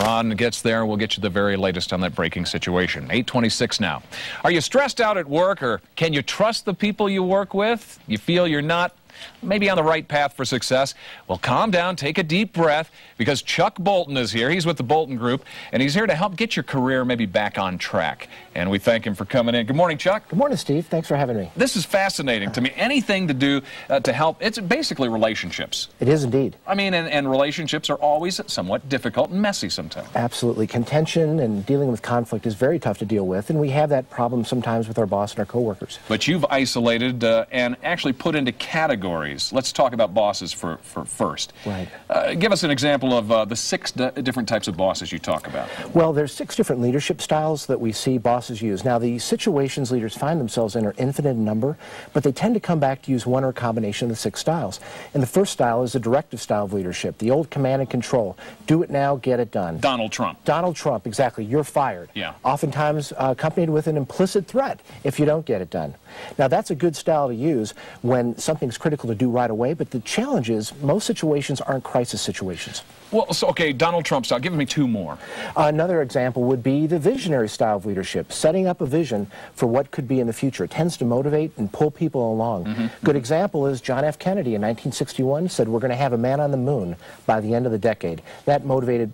Ron gets there, we'll get you the very latest on that breaking situation. 8:26 now. Are you stressed out at work, or can you trust the people you work with? You feel you're not maybe on the right path for success? Well, calm down, take a deep breath, because Chuck Bolton is here. He's with the Bolton Group, and he's here to help get your career maybe back on track. And we thank him for coming in. Good morning, Chuck. Good morning, Steve. Thanks for having me. This is fascinating to me. Anything to do to help. It's basically relationships. It is indeed. I mean, and relationships are always somewhat difficult and messy sometimes. Absolutely. Contention and dealing with conflict is very tough to deal with, and we have that problem sometimes with our boss and our coworkers. But you've isolated and actually put into categories. Let's talk about bosses for first. Right. Give us an example of the 6 different types of bosses you talk about. Well, there's 6 different leadership styles that we see bosses use. Now, the situations leaders find themselves in are infinite in number, but they tend to come back to use one or a combination of the 6 styles. And the first style is the directive style of leadership, the old command and control. Do it now, get it done. Donald Trump. Donald Trump, exactly. You're fired. Yeah. Oftentimes accompanied with an implicit threat if you don't get it done. Now, that's a good style to use when something's critical to do right away, but the challenge is most situations aren't crisis situations. Well, so, okay, Donald Trump style. Give me 2 more. Another example would be the visionary style of leadership, setting up a vision for what could be in the future. It tends to motivate and pull people along. Good example is John F. Kennedy in 1961 said we're going to have a man on the moon by the end of the decade. That motivated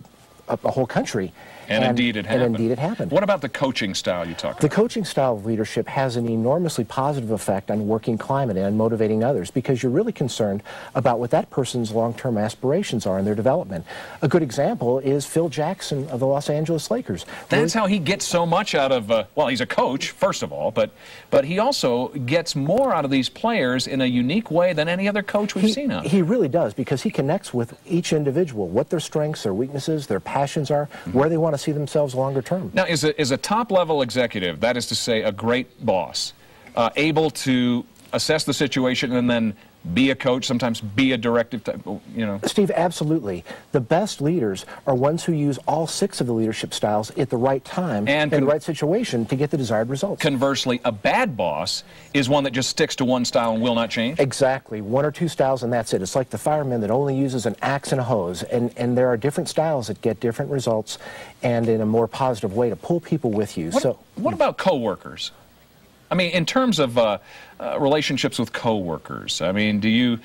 a whole country. And indeed it happened. And indeed it happened. What about the coaching style you talk about? The coaching style of leadership has an enormously positive effect on working climate and motivating others, because you're really concerned about what that person's long-term aspirations are in their development. A good example is Phil Jackson of the Los Angeles Lakers. That's how he gets so much out of, well, he's a coach, first of all, but he also gets more out of these players in a unique way than any other coach we've seen on. He really does, because he connects with each individual, what their strengths, their weaknesses, their passions are, where they want to see themselves longer term. Now, is a top-level executive, that is to say a great boss, able to assess the situation and then be a coach, sometimes be a directive type, you know? Steve, absolutely. The best leaders are ones who use all 6 of the leadership styles at the right time and in the right situation to get the desired results. Conversely, a bad boss is one that just sticks to one style and will not change? Exactly. 1 or 2 styles and that's it. It's like the fireman that only uses an axe and a hose. And there are different styles that get different results and in a more positive way to pull people with you. What about coworkers? I mean, in terms of relationships with coworkers, I mean, do you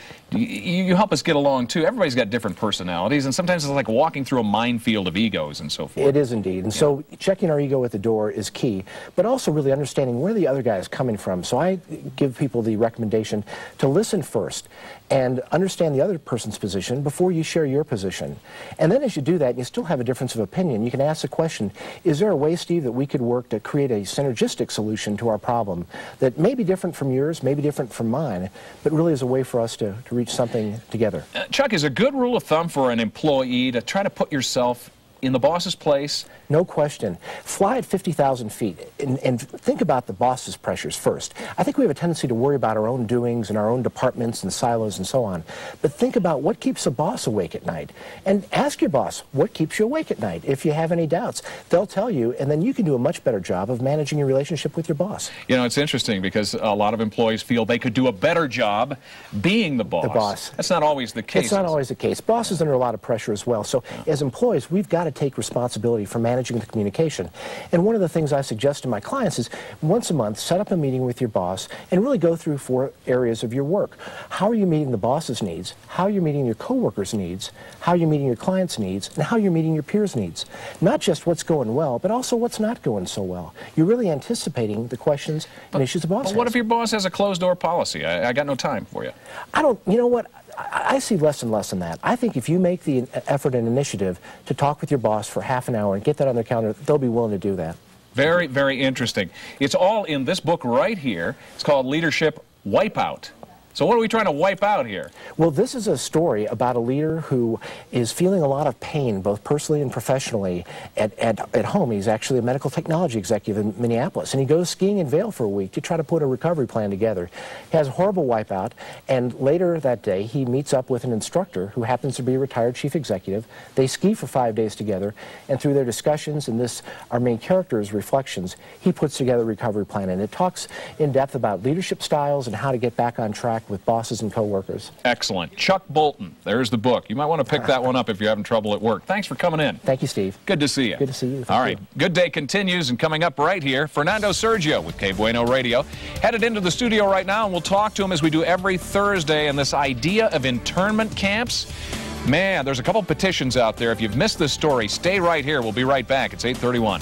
help us get along too? Everybody's got different personalities, and sometimes it's like walking through a minefield of egos and so forth. It is indeed, and so checking our ego at the door is key, but also really understanding where the other guy is coming from. So I give people the recommendation to listen first and understand the other person's position before you share your position. And then as you do that, and you still have a difference of opinion, you can ask the question, is there a way, Steve, that we could work to create a synergistic solution to our problem that may be different from yours, may be different from mine, but really is a way for us to reach something together? Chuck, is a good rule of thumb for an employee to try to put yourself in the boss's place? No question. Fly at 50,000 feet and think about the boss's pressures first. I think we have a tendency to worry about our own doings and our own departments and silos and so on. But think about what keeps a boss awake at night. And ask your boss, what keeps you awake at night? If you have any doubts, they'll tell you, and then you can do a much better job of managing your relationship with your boss. You know, it's interesting because a lot of employees feel they could do a better job being the boss. The boss. That's not always the case. It's not always the case. Bosses are under a lot of pressure as well. So as employees, we've got to take responsibility for managing the communication. And one of the things I suggest to my clients is once a month, set up a meeting with your boss and really go through 4 areas of your work. How are you meeting the boss's needs? How are you meeting your coworkers' needs? How are you meeting your clients' needs? And how are you meeting your peers' needs? Not just what's going well, but also what's not going so well. You're really anticipating the questions and issues the boss has. But what if your boss has a closed-door policy? I got no time for you. You know what? I see less and less in that. I think if you make the effort and initiative to talk with your boss for half an hour and get that on their calendar, they'll be willing to do that. Very, very interesting. It's all in this book right here. It's called Leadership Wipeout. So what are we trying to wipe out here? Well, this is a story about a leader who is feeling a lot of pain, both personally and professionally, at home. He's actually a medical technology executive in Minneapolis, and he goes skiing in Vail for a week to try to put a recovery plan together. He has a horrible wipeout, and later that day, he meets up with an instructor who happens to be a retired chief executive. They ski for 5 days together, and through their discussions and our main character's reflections, he puts together a recovery plan, and it talks in depth about leadership styles and how to get back on track with bosses and coworkers. Excellent. Chuck Bolton, there's the book. You might want to pick that one up if you're having trouble at work. Thanks for coming in. Thank you, Steve. Good to see you. Good to see you. All right. Good Day continues, and coming up right here, Fernando Sergio with K Bueno Radio. Headed into the studio right now, and we'll talk to him as we do every Thursday, and this idea of internment camps. Man, there's a couple petitions out there. If you've missed this story, stay right here. We'll be right back. It's 8:31.